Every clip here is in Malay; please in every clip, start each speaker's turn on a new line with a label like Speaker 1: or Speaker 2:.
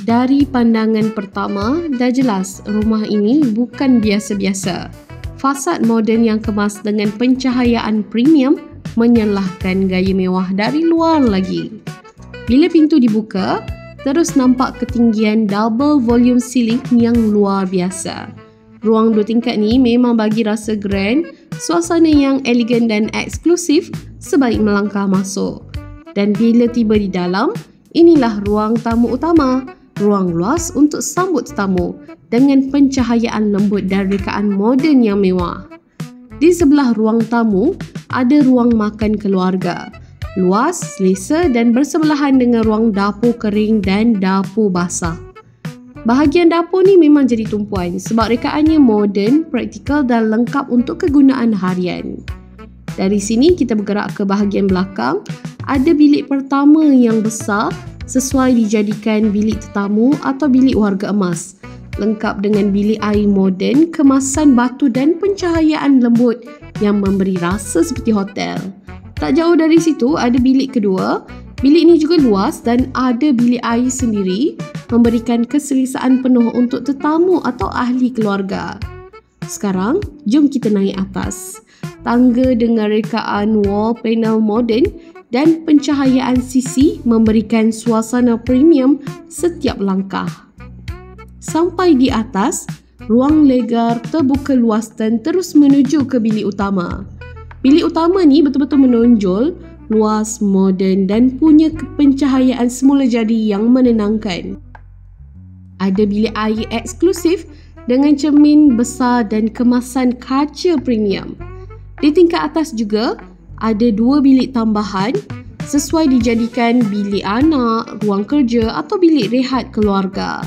Speaker 1: Dari pandangan pertama, dah jelas rumah ini bukan biasa-biasa. Fasad moden yang kemas dengan pencahayaan premium menyelahkan gaya mewah dari luar lagi. Bila pintu dibuka, terus nampak ketinggian double volume ceiling yang luar biasa. Ruang 2 tingkat ni memang bagi rasa grand, suasana yang elegan dan eksklusif sebalik melangkah masuk. Dan bila tiba di dalam, inilah ruang tamu utama, ruang luas untuk sambut tetamu dengan pencahayaan lembut dan rekaan moden yang mewah. Di sebelah ruang tamu, ada ruang makan keluarga. Luas, selesa dan bersebelahan dengan ruang dapur kering dan dapur basah. Bahagian dapur ni memang jadi tumpuan sebab rekaannya moden, praktikal dan lengkap untuk kegunaan harian. Dari sini kita bergerak ke bahagian belakang. Ada bilik pertama yang besar sesuai dijadikan bilik tetamu atau bilik warga emas. Lengkap dengan bilik air moden, kemasan batu dan pencahayaan lembut yang memberi rasa seperti hotel. Tak jauh dari situ ada bilik kedua. Bilik ini juga luas dan ada bilik air sendiri, memberikan keselesaan penuh untuk tetamu atau ahli keluarga. Sekarang, jom kita naik atas. Tangga dengan rekaan wall panel moden dan pencahayaan sisi memberikan suasana premium setiap langkah. Sampai di atas, ruang legar terbuka luas dan terus menuju ke bilik utama. Bilik utama ni betul-betul menonjol, luas, moden dan punya pencahayaan semula jadi yang menenangkan. Ada bilik air eksklusif dengan cermin besar dan kemasan kaca premium. Di tingkat atas juga ada 2 bilik tambahan sesuai dijadikan bilik anak, ruang kerja atau bilik rehat keluarga.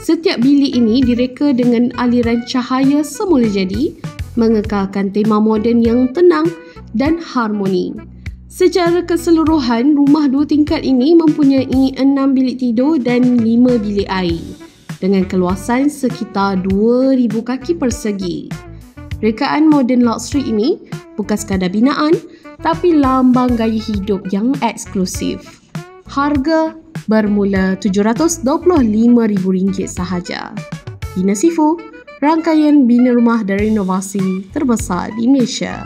Speaker 1: Setiap bilik ini direka dengan aliran cahaya semula jadi, mengekalkan tema moden yang tenang dan harmoni. Secara keseluruhan, rumah 2 tingkat ini mempunyai 6 bilik tidur dan 5 bilik air dengan keluasan sekitar 2,000 kaki persegi. Rekaan moden Lock Street ini bukan sekadar binaan tapi lambang gaya hidup yang eksklusif. Harga bermula RM725,000 sahaja. Bina Sifu, rangkaian bina rumah dan renovasi terbesar di Malaysia.